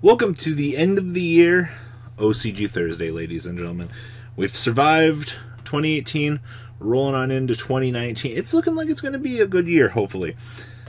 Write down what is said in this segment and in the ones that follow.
Welcome to the end of the year OCG Thursday, ladies and gentlemen. We've survived 2018, we're rolling on into 2019. It's looking like it's going to be a good year, hopefully.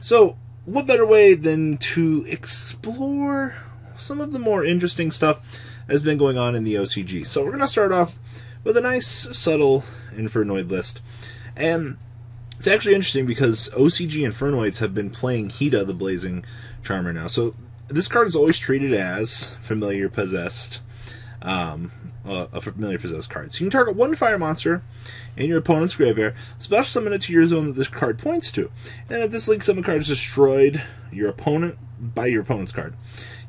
So, what better way than to explore some of the more interesting stuff that's been going on in the OCG. So we're going to start off with a nice, subtle Infernoid list. And it's actually interesting because OCG Infernoids have been playing Hida, the Blazing Charmer now. So this card is always treated as familiar possessed, a familiar possessed card. So you can target one fire monster in your opponent's graveyard, special summon it to your zone that this card points to. And if this League Summon card is destroyed by your opponent's card,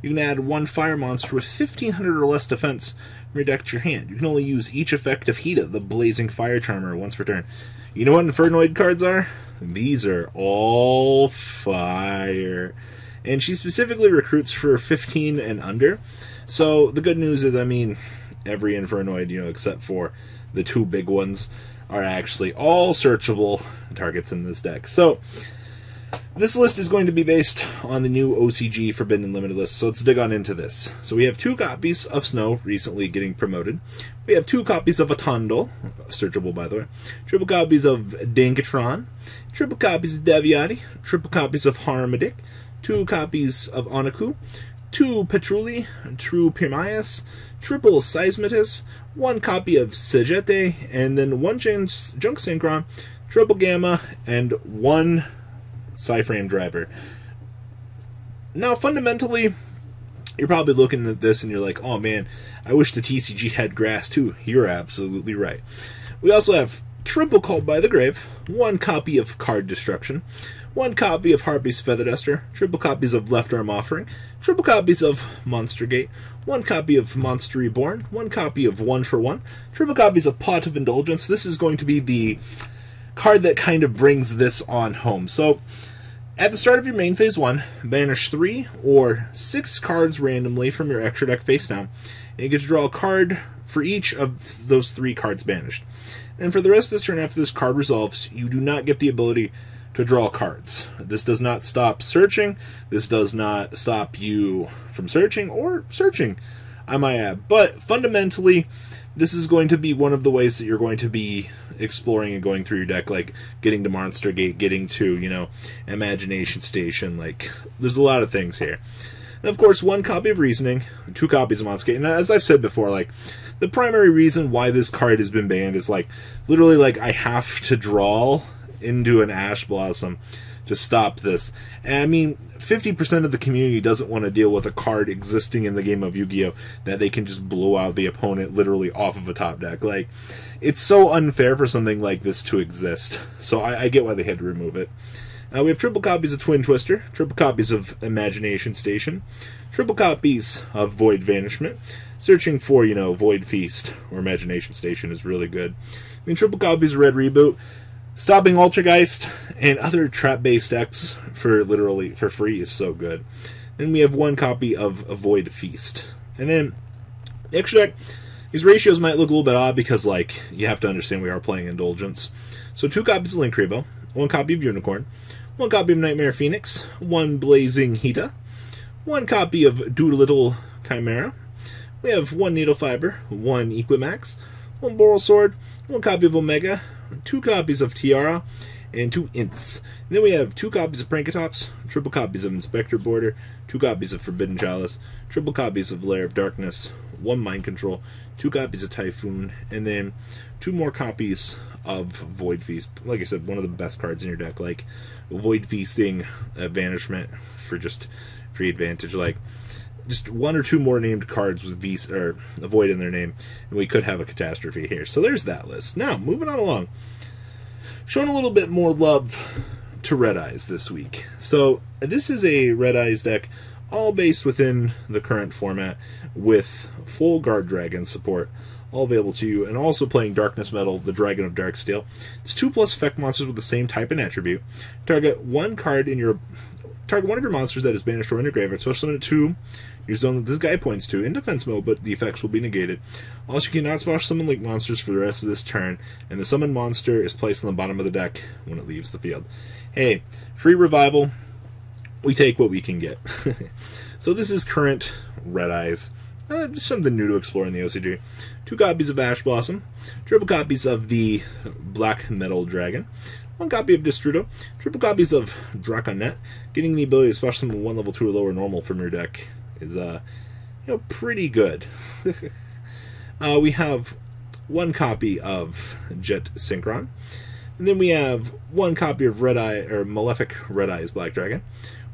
you can add one fire monster with 1500 or less defense from your deck to your hand. You can only use each effect of Hida, the Blazing Fire Charmer, once per turn. You know what Infernoid cards are? These are all fire. And she specifically recruits for 15 and under. So the good news is, I mean, every Infernoid, except for the two big ones, are actually all searchable targets in this deck. So this list is going to be based on the new OCG Forbidden Limited list, so let's dig on into this. So we have 2 copies of Snow, recently getting promoted. We have 2 copies of Atondal, searchable by the way, triple copies of Dankatron, triple copies of Deviati, triple copies of Harmadic, 2 copies of Onaku, 2 Petruli, True Pirmaias, triple Seismitis, 1 copy of Sagete, and then 1 Junk Synchron, triple Gamma, and 1 Cyframe Driver. Now, fundamentally, you're probably looking at this and you're like, oh man, I wish the TCG had grass too. You're absolutely right. We also have triple Called by the Grave, 1 copy of Card Destruction, 1 copy of Harpy's Feather Duster, triple copies of Left Arm Offering, triple copies of Monster Gate, 1 copy of Monster Reborn, 1 copy of 1 for 1, triple copies of Pot of Indulgence. This is going to be the card that kind of brings this on home. So, at the start of your main phase 1, banish 3 or 6 cards randomly from your extra deck face down, and you get to draw a card for each of those 3 cards banished. And for the rest of this turn, after this card resolves, you do not get the ability to draw cards. This does not stop searching. This does not stop you from searching or searching, I might add. But fundamentally, this is going to be one of the ways that you're going to be exploring and going through your deck, like getting to Monster Gate, getting to, Imagination Station. Like, there's a lot of things here. And of course, 1 copy of Reasoning, 2 copies of Monster Gate. And as I've said before, like, the primary reason why this card has been banned is, like, literally, like, I have to draw into an Ash Blossom to stop this. And I mean, 50% of the community doesn't want to deal with a card existing in the game of Yu-Gi-Oh! That they can just blow out the opponent literally off of a top deck. Like, it's so unfair for something like this to exist. So I get why they had to remove it. We have triple copies of Twin Twister, triple copies of Imagination Station, triple copies of Void Vanishment. Searching for, Void Feast or Imagination Station is really good. I mean, triple copies of Red Reboot, stopping Altergeist, and other trap-based decks for free is so good. Then we have 1 copy of Void Feast. And then, the extra deck, these ratios might look a little bit odd because, like, you have to understand we are playing Indulgence. So 2 copies of Linkrevo, 1 copy of Unicorn, 1 copy of Nightmare Phoenix, 1 Blazing Hida, 1 copy of Doolittle Chimera. We have 1 Needle Fiber, 1 Equimax, 1 Boral Sword, 1 copy of Omega, 2 copies of Tiara, and 2 Ints. And then we have 2 copies of Prankatops, triple copies of Inspector Border, 2 copies of Forbidden Chalice, triple copies of Lair of Darkness, 1 Mind Control, 2 copies of Typhoon, and then 2 more copies of Void Feast. Like I said, one of the best cards in your deck, like Void Feasting, Vanishment for just free advantage, like just 1 or 2 more named cards with a Void in their name, and we could have a catastrophe here. So there's that list. Now, moving on along. Showing a little bit more love to Red Eyes this week. So this is a Red Eyes deck, all based within the current format, with full Guard Dragon support, all available to you, and also playing Darkness Metal, the Dragon of Darksteel. It's 2+ effect monsters with the same type and attribute. Target 1 card in your... Target 1 of your monsters that is banished or in your graveyard, special summon it to your zone that this guy points to in defense mode, but the effects will be negated. Also, you cannot special summon Link monsters for the rest of this turn, and the summoned monster is placed on the bottom of the deck when it leaves the field. Hey, free revival, we take what we can get. So this is current Red Eyes. Just something new to explore in the OCG. 2 copies of Ash Blossom, triple copies of the Black Metal Dragon, 1 copy of Destrudo, triple copies of Draconet. Getting the ability to splash summon 1 level 2 or lower normal from your deck is pretty good. We have 1 copy of Jet Synchron, and then we have 1 copy of Red Eye or Malefic Red Eyes Black Dragon.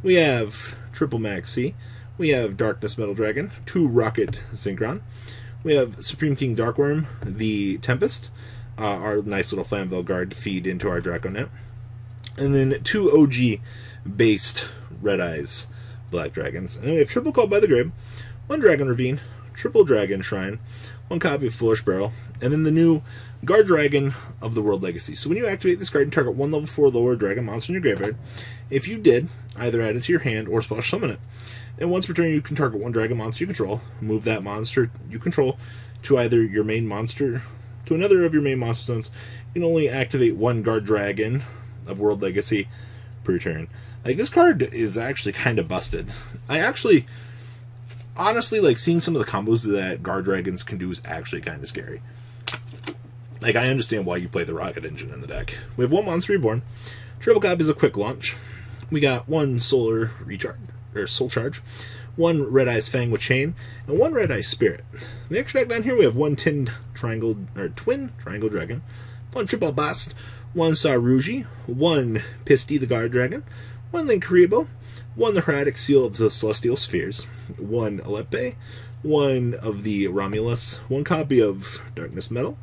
We have Triple Maxi. We have Darkness Metal Dragon, 2 Rocket Synchron. We have Supreme King Darkworm, the Tempest, our nice little Flamvell Guard to feed into our Draconet. And then 2 OG-based Red Eyes Black Dragons. And then we have Triple Call by the Grave, 1 Dragon Ravine, Triple Dragon Shrine, 1 copy of Foolish Barrel, and then the new Guard Dragon of the World Legacy. So when you activate this card, you target 1 level 4 lower dragon monster in your graveyard. If you did, either add it to your hand or splash summon it. And once per turn, you can target 1 dragon monster you control, move that monster you control to either your main monster, to another of your main monster zones. You can only activate 1 Guard Dragon of World Legacy per turn. Like, this card is actually kind of busted. I actually, honestly, like, seeing some of the combos that Guard Dragons can do is actually kind of scary. Like, I understand why you play the Rocket Engine in the deck. We have 1 Monster Reborn, triple copies of Quick Launch. We got 1 Solar Recharge, or Soul Charge, 1 Red Eyes Fang with Chain, and 1 Red Eyes Spirit. In the extra deck down here, we have 1 Twin Triangle Dragon, 1 Triple Bast, 1 Saruji, 1 Pisty the Guard Dragon, 1 Linkuriboh, 1 the Heraldic Seal of the Celestial Spheres, 1 Alepe, 1 of the Romulus, 1 copy of Darkness Metal,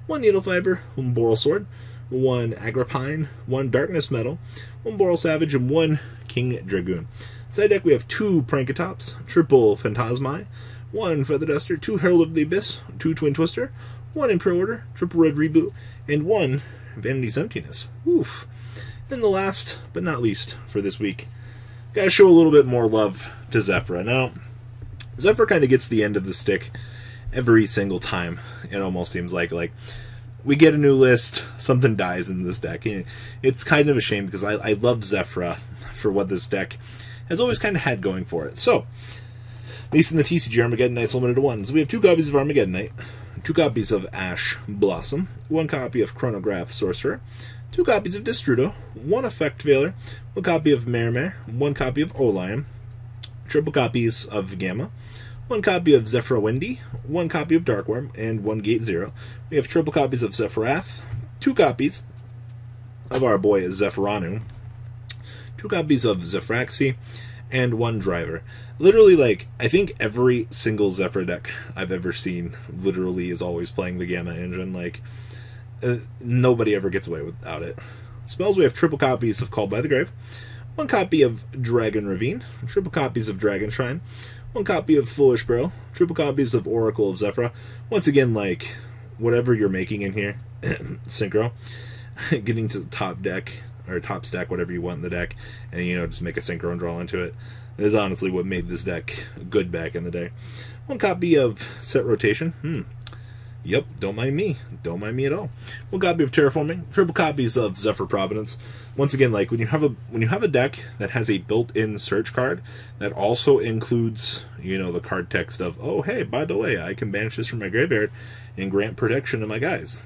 1 Needle Fiber, 1 Boral Sword, 1 Agrippine, 1 Darkness Metal, 1 Boral Savage, and 1 King Dragoon. Side deck, we have 2 Prankatops, triple Phantasmi, 1 Feather Duster, 2 Herald of the Abyss, 2 Twin Twister, 1 Imperial Order, triple Red Reboot, and 1 Vanity's Emptiness. Oof. And the last, but not least, for this week, gotta show a little bit more love to Zefra. Now, Zefra kind of gets the end of the stick every single time. It almost seems like we get a new list, something dies in this deck. It's kind of a shame because I love Zefra for what this deck has always kind of had going for it. So, at least in the TCG, Armageddon Knight's limited to 1. So we have 2 copies of Armageddon Knight, 2 copies of Ash Blossom, 1 copy of Chronograph Sorcerer, 2 copies of Destrudo, 1 Effect Veiler, 1 copy of Mermer, 1 copy of Olion, triple copies of Gamma, 1 copy of Zefra Wendy, 1 copy of Darkworm, and 1 Gate Zero. We have triple copies of Zephrath, 2 copies of our boy Zephyranu, 2 copies of Zephraxi, and 1 Driver. Literally, like, I think every single Zefra deck I've ever seen literally is always playing the Gamma engine. Like, nobody ever gets away without it. Spells, we have triple copies of Called by the Grave, 1 copy of Dragon Ravine, triple copies of Dragon Shrine, 1 copy of Foolish Barrel, triple copies of Oracle of Zefra. Once again, like, whatever you're making in here, synchro, getting to the top deck, or top stack, whatever you want in the deck, and, you know, just make a synchro and draw into it. It is honestly what made this deck good back in the day. 1 copy of Set Rotation. Yep, don't mind me. Don't mind me at all. 1 copy of Terraforming, triple copies of Zephyr Providence. Once again, like, when you have a deck that has a built-in search card that also includes, you know, the card text of, oh, hey, by the way, I can banish this from my graveyard and grant protection to my guys.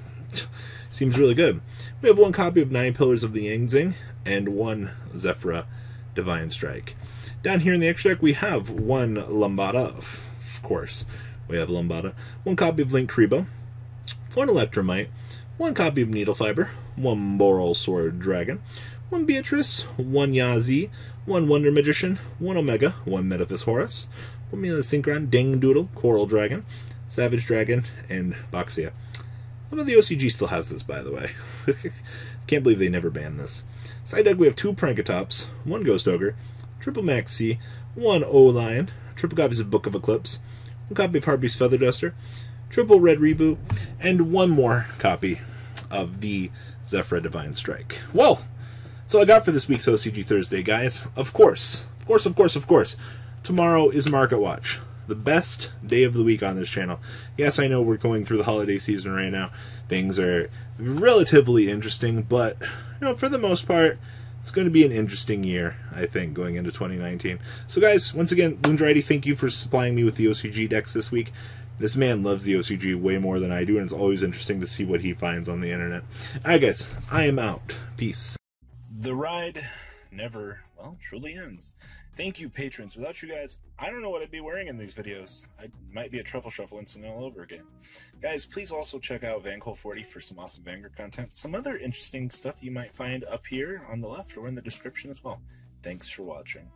Seems really good. We have 1 copy of 9 Pillars of the Yangzing and 1 Zefra Divine Strike. Down here in the extra deck, we have 1 Lambada, of course. We have Lambada, 1 copy of Linkuriboh, 1 Electromite, 1 copy of Needle Fiber, 1 Boral Sword Dragon, 1 Beatrice, 1 Yazi, 1 Wonder Magician, 1 Omega, 1 Metaphys Horus, 1 Mila Synchron, Dang Doodle, Coral Dragon, Savage Dragon, and Boxia. How about the OCG still has this, by the way? Can't believe they never banned this. Side deck, we have 2 Prankatops, 1 Ghost Ogre, triple Maxi, 1 O-Lion, triple copies of Book of Eclipse, 1 copy of Harpy's Feather Duster, triple Red Reboot, and 1 more copy of the Zefra Divine Strike. Well, that's all I got for this week's OCG Thursday, guys. Of course, tomorrow is Market Watch, the best day of the week on this channel. Yes, I know we're going through the holiday season right now. Things are relatively interesting, but, you know, for the most part, It's going to be an interesting year, I think, going into 2019. So guys, once again, Loondrighty, thank you for supplying me with the OCG decks this week. This man loves the OCG way more than I do, and it's always interesting to see what he finds on the internet. Alright guys, I am out. Peace. The ride never, well, truly ends. Thank you, patrons. Without you guys, I don't know what I'd be wearing in these videos. I might be a truffle shuffle incident all over again. Guys, please also check out VanCole40 for some awesome Vanguard content. Some other interesting stuff you might find up here on the left or in the description as well. Thanks for watching.